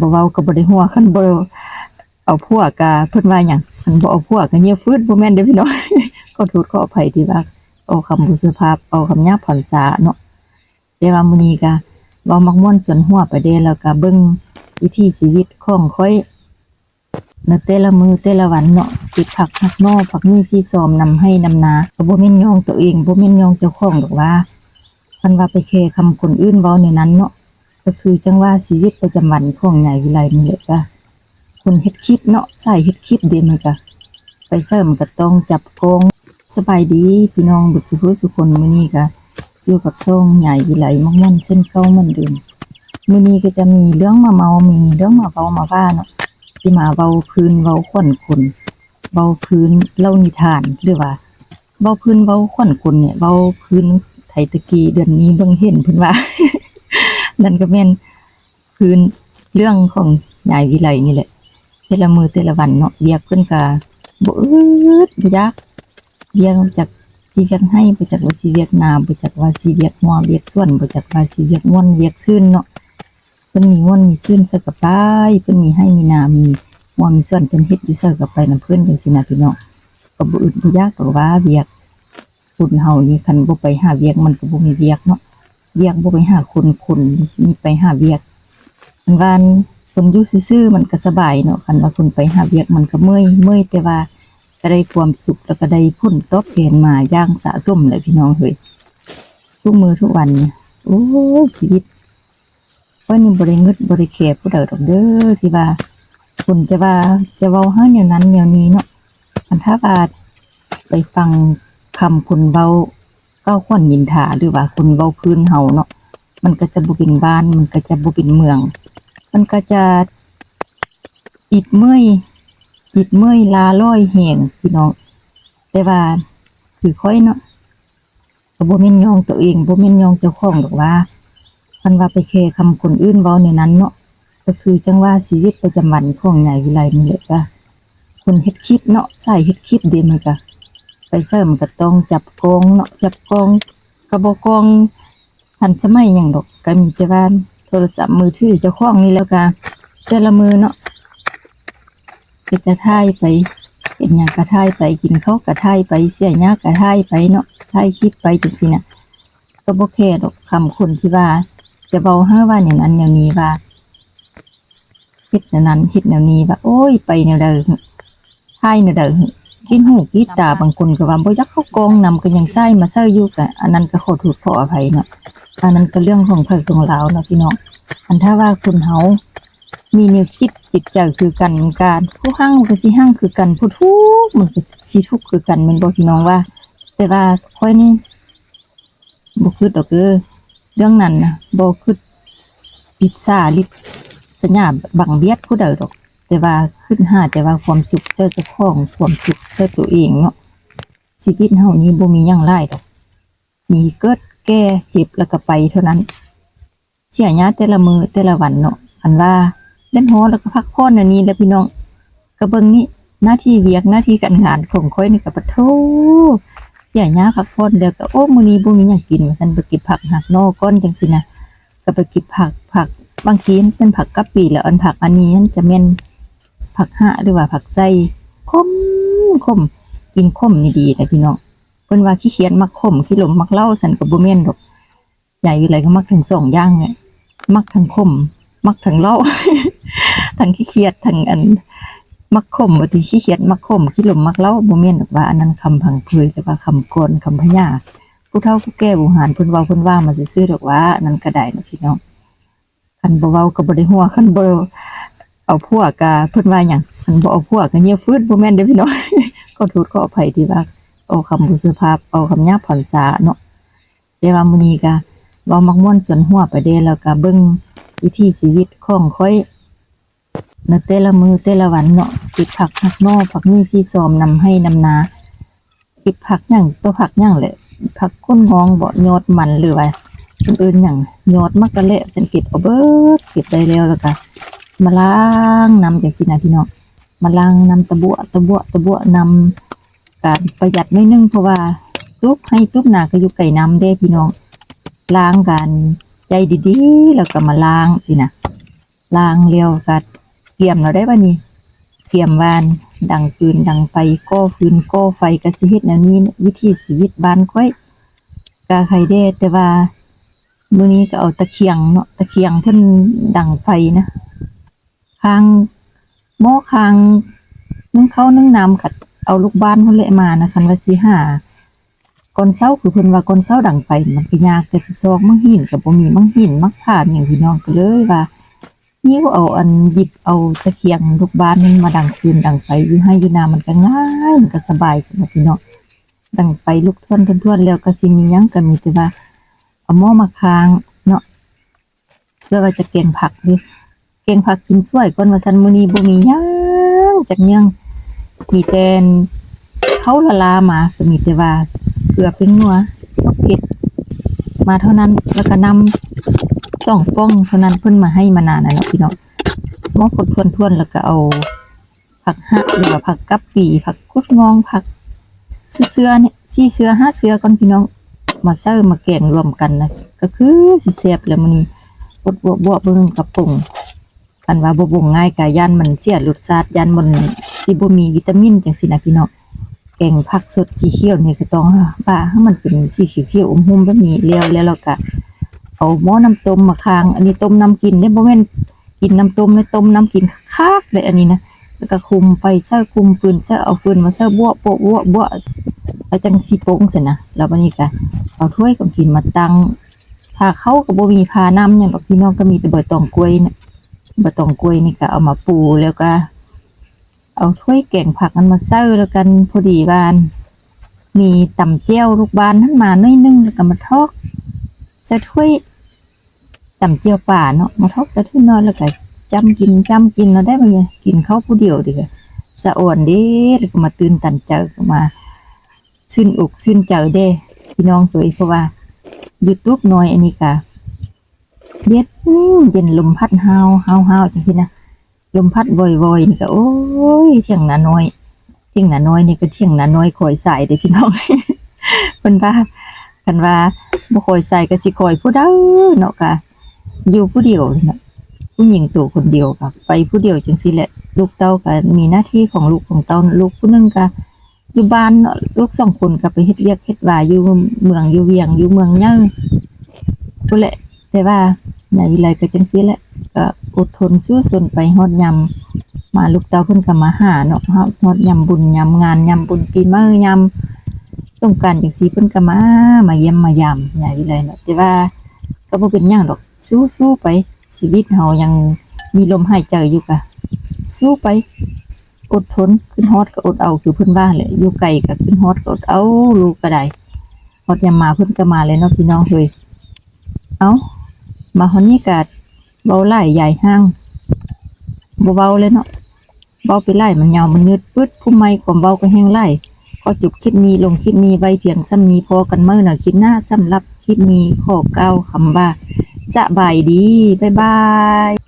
บ่เว้าก็บ่ได้หัวคันบ่เอาพวกก็เพิ่นว่าหยังคันบ่เอาพวกก็เหี่ยวฟืดบ่แม่นเด้อพี่น้อง ขอโทษขออภัยที่ว่าเอาคำบ่สุภาพเอาคำหยาบคำสาเนาะแต่ว่ามื้อนี้ก็เว้ามักม่วนส่วนหัวไปเด้แล้วก็เบิ่งวิถีชีวิตของข้อยในแต่ละมื้อแต่ละวันเนาะเก็บผักหักนอกผักมีสีซ้อมนำให้นำนาก็บ่แม่นยองตัวเองบ่แม่นยองเจ้าของดอกว่าคันว่าไปแค่คำคนอื่นเว้าในนั้นเนาะก็คือจังว่าชีวิตประจำวันของใหญ่วิไลนี่แหละจ้ะคนเฮ็ดคลิปเนาะใช้เฮ็ดคลิปเด้มันก็ไปเสริมก็ต้องจับกองสบายดีพี่น้องเบิดทุกผู้ทุกคนมื้อนี้ก็อยู่กับช่องใหญ่วิไลมักม่วนเช่นเก่าเหมือนเดิมมื้อนี้ก็จะมีเรื่องมาเมามีเรื่องมาเว้ามาว่าเนาะที่มาเว้าพื้นเว้าขวัญคนเว้าพื้นเล่านิทานหรือว่าเว้าพื้นเว้าขวัญคนเนี่ยเว้าพื้นไทยตะกี้เดือนนี้เบิ่งเห็นเพิ่นว่า นั่นก็แม่นพื้นเรื่องของใหญ่วิไลนี่แหละแต่ละมื้อแต่ละวันเนาะเรียกเพิ่นก็บ่อึดบ่อยากเรียกจากสิเวียกให้บ่จักว่าสิเวียกนาบ่จักว่าสิเวียกหัวเวียกส่วนบ่จักว่าสิเวียกม่วนเวียกซื่นเนาะเพิ่นมีม่วนมีซื่นซะก็ไปเพิ่นมีให้มีนามีม่วนมีส่วนเพิ่นเฮ็ดอยู่ซะก็ไปนำเพิ่นจังซี่นะพี่น้องก็บ่อึดบ่อยากหรอกว่าเวียกคนเฮานี่คันบ่ไปหาเวียกมันก็บ่มีเวียกเนาะเวียกบ่ไปหาคนนี่ไปหาเวียกอันว่าคนอยู่ซื่อๆมันก็สบายเนาะคันว่าคนไปหาเวียกมันก็เมื่อยแต่ว่าก็ได้ความสุขแล้วก็ได้ผลตอบแทนมาอย่างสะสมเลยพี่น้องเฮ้ยทุกมื้อทุกวันเนี่ยโอ้ยชีวิตว่านี่บ่ได้งึดบ่ได้แคร์ผู้ใดดอกเด้อที่ว่าคนจะว่าจะเว้าหาแนวนั้นแนวนี้เนาะอันถ้าว่าไปฟังคำคนเว้าก้าวขวัญนินทาหรือว่าคนเว้าพื้นเฮาเนาะมันก็จะบ่เป็นบ้านมันก็จะบ่เป็นเมืองมันก็จะอิดเมื่อยลาลอยแห้งพี่น้องแต่ว่าคือค่อยเนาะก็บ่แม่นยองตัวเองบ่แม่นยองเจ้าของดอกว่าคันว่าไปแค่คำคนอื่นเว้าในนั้นเนาะก็คือจังว่าชีวิตประจำวันของใหญ่วิไลนี่แหละจ้ะคนเฮ็ดคลิปเนาะใช้เฮ็ดคลิปเด้มันก็ไปเสริมก็ต้องจับกองเนาะจับกองก็บ่กองทันสมัยหยังดอกก็มีแต่ว่าโทรศัพท์มือถือเจ้าของนี่แล้วก็แต่ละมื้อเนาะก็จะถ่ายไปเฮ็ดหยังก็ถ่ายไปกินข้าวก็ถ่ายไปเสียหญ้าก็ถ่ายไปเนาะถ่ายคลิปไปจังซี่น่ะก็บ่แค่ดอกคำคนที่ว่าจะเว้าหาว่าแนวนั้นแนวนี้ว่าคิดแนวนั้นคิดแนวนี้ว่าโอ้ยไปแนวใดถ่ายแนวใดกินหูกินตาบางคนก็ว่าบ่อยากเข้ากองนำก็ยังใส่มาเซออยู่ก็อันนั้นก็ขอโทษขออภัยเนาะอันนั้นก็เรื่องของไผของเราเนาะพี่น้องอันถ้าว่าคนเฮามีแนวคิดจิตใจคือกันการผู้หั่งก็สิหั่งคือกันผู้ทุกข์มันก็สิทุกข์คือกันแม่นบ่พี่น้องว่าแต่ว่าค่อยนี่บ่คิดดอกเรื่องนั้นน่ะบ่คิดอิจฉาริษยาบังเบียดผู้ใดดอกแต่ว่าคิดหาแต่ว่าความสุขเจ้าของความสุขเจ้าตัวเองเนาะชีวิตเฮานี่บ่มีหยังหลายดอกมีเกิดแก่เจ็บแล้วก็ไปเท่านั้นเสียหญ้าแต่ละมื้อแต่ละวันเนาะอันว่าเล่นฮอแล้วก็พักผ่อนอันนี้แหละพี่น้องก็เบิ่งนี่หน้าที่เวียกหน้าที่การงานของข้อยนี่ก็ปะโธเสียหญ้าพักผ่อนแล้วก็โอ้มื้อนี้บ่มีหยังกินว่าซั่นไปเก็บผักหักนอกก่อนจังซี่นะก็ไปเก็บผักบางทีมันเป็นผักกะปิแล้วอันผักอันนี้มันจะแม่นผักหะหรือว่าผักไส้ขมกินขมนี่ดีนะพี่น้องเพิ่นว่าขี้เกียจมักขมขี้หลมมักเหล้าซั่นก็บ่แม่นดอกใหญ่อะไรก็มักทั้งสองอย่างเนี่ยมักทั้งขมมักทั้งเหล้า ทั้งขี้เกียจทั้งอันมักขมบ่ติขี้เกียจมักขมขี้หลมมักเหล้าบ่แม่นดอกว่าอันนั้นคำพังเพยแต่ว่าคำกลคำพญาผู้เฒ่าผู้แก่โบราณเพิ่นเว้าเพิ่นว่ามาซื่อๆดอกว่าอันนั้นก็ได้เนาะพี่น้องคันบ่เว้าก็บ่ได้หัวคันบ่เอาพวกก็เพิ่นว่าหยังคันบ่เอาพวกก็เหี่ยวฟืดบ่แม่นเด้อพี่น้อง ขอโทษขออภัยที่ว่าเอาคำบ่สุภาพเอาคำหยาบคำสาเนาะแต่ว่ามื้อนี้ก็เว้ามักม่วนส่วนหัวไปเด้แล้วก็เบิ่งวิถีชีวิตของข้อยในแต่ละมื้อแต่ละวันเนาะเก็บผักหักนอกผักมีสีซ้อมนำให้นำนาเก็บผักหยังตัวผักหยังแหละผักก้นหอมบ่ยอดมันหรือว่าเอิ้นหยังยอดมะกะเละสังเกตเอาเบิดเก็บได้แล้วแล้วก็มาล้างน้ำจังซี่นะพี่น้องมาล้างน้ำตะบัวนำการประหยัดน้อยนึงเพราะว่าตุบให้ตุบหน้าก็อยู่ใกล้น้ำเด้พี่น้องล้างกันใจดีๆแล้วก็มาล้างสินะ ล้างแล้วก็เตรียมแล้วได้บัดนี้เตรียมวานดังปืนดังไฟก่อฟืนก่อไฟก็สิเฮ็ดแนวนี้วิถีชีวิตบ้านข้อยก็ใครเด้แต่ว่ามื้อนี้ก็เอาตะเคียงเนาะตะเคียงเพิ่นดังไฟนะข้างหม้อข้างนึ่งข้าวนึ่งน้ำก็เอาลูกบ้านเพิ่นแหละมานะคันว่าสิหาก่อนเช้าคือเพิ่นว่าก่อนเช้าดังไฟมันก็ยากแต่ไปซอกมังหินก็บ่มีมังหินมักผ่านหยังพี่น้องก็เลยว่าหิ้วเอาหยิบเอาตะเคียงลูกบ้านมันมาดังฟืนดังไฟอยู่ให้อยู่นามันก็ง่ายมันก็สบายสำหรับพี่น้องดังไฟลุกท่วนๆแล้วก็สิมีหยังก็มีแต่ว่าเอาหม้อมาค้างเนาะเพื่อว่าจะแกงผักดิแกงผักกินสวยก่อนว่าซั่นมื้อนี้บ่มีหยังจักหยังมีแต่เขาละลามาก็มีแต่ว่าเกลือเป็นนัวนกเผ็ดมาเท่านั้นแล้วก็นำ2ป้องเท่านั้นเพิ่นมาให้มานานน่ะเนาะพี่น้องหม้อพดทวนๆแล้วก็เอาผักหะหรือว่าผักกัปปีผักกุดงองผักเสือเนี่ย4เสือ5เสือก่อนพี่น้องมาเซิร์ฟมาแกงรวมกันนะก็คือสิแซ่บแล้วมื้อนี้บดบวบเบิ่งกับป่งอันว่าบ่บ่งง่ายกะย่านมันเสียรสชาติย่านมันสิบ่มีวิตามินจังซี่นะพี่น้องแกงผักสดสีเขียวนี่ก็ต้องว่าให้มันเป็นสีเขียวๆอมหุ่มแบบนี้แล้วเราก็เอาหม้อน้ำต้มมาค้างอันนี้ต้มน้ำกินเด้บ่แม่นกินน้ำต้มเลยต้มน้ำกินคักๆเลยอันนี้นะแล้วก็คุมไฟเซอคุมฟืนเซอเอาฟืนมาเซอบัวโปะบัวแล้วจังสิโป่งซั่นนะแล้วบัดนี้ก็เอาถ้วยกับกินมาตั้งถ้าเขาก็บ่มีพาน้ำหยังดอกพี่น้องก็มีแต่ใบตองกล้วยเนี่ยใบตองกล้วยนี่ก็เอามาปูแล้วก็เอาถ้วยแกงผักมันมาเซอแล้วกันพอดีบานมีตำแจ่วลูกบานนั้นมาหน่อยนึงแล้วก็มาทอกใส่ถ้วยตำแจ่วป่าเนาะมาทอกใส่ถ้วยน้อยแล้วก็จำกินแล้วได้บ่เนี่ยกินข้าวผู้เดียวดิก็สะอ่อนเด้แล้วก็มาตื่นตันใจก็มาชื่นอกชื่นใจเด้พี่น้องเอ้ยเพราะว่า YouTube น้อยอันนี้ก็เย็นเย็นลมพัดฮาวจังซี่นะลมพัดวอยๆนี่ก็โอ้ยเที่ยงนาน้อยนี่ก็เที่ยงนาน้อยคอยสายเด้พี่น้อง เพิ่นว่าคันว่าบ่คอยใส่ก็สิคอยผู้เด้อเนาะก็อยู่ผู้เดียวเนาะผู้หญิงตัวคนเดียวก็ไปผู้เดียวจังซี่แหละลูกเต้าก็มีหน้าที่ของลูกของเต้าลูกผู้นึงก็อยู่บ้านเนาะลูก2คนก็ไปเฮ็ดเวียกเฮ็ดว่าอยู่เมืองอยู่เวียงอยู่เมืองยังพู้นแหละแต่ว่าในวิไลก็จังซี่แหละก็อดทนสู้สนไปฮอดยามมาลูกเต้าเพิ่นก็มาหาเนาะฮอดยามบุญยามงานยามบุญปีใหม่ยามสงกรานต์จังซี่เพิ่นก็มาเยี่ยมมายามใหญ่วิไลเนาะแต่ว่าก็บ่เป็นหยังดอกสู้ไปชีวิตเฮายังมีลมหายใจอยู่ก็สู้ไปอดทนขึ้นฮอดก็อดเอาคือเพิ่นว่าแหละอยู่ไกลก็ขึ้นฮอดก็อดเอาลูกก็ได้ฮอดยามมาเพิ่นก็มาเลยเนาะพี่น้องเฮ้ยเอ้ามาฮอดนี้ก็เว้าหลายใหญ่ห้างบ่เว้าเลยเนาะเว้าไปหลายมันยาวมันยืดปึ๊ดผู้ใหม่ความเว้าก็แฮงหลายก็จบคลิปนี้ลงคลิปนี้ไว้เพียงส่ำนี้พอกันมื้อหน้าคลิปหน้าสำหรับคลิปนี้ขอกล่าวคำว่าสบายดีบ๊ายบาย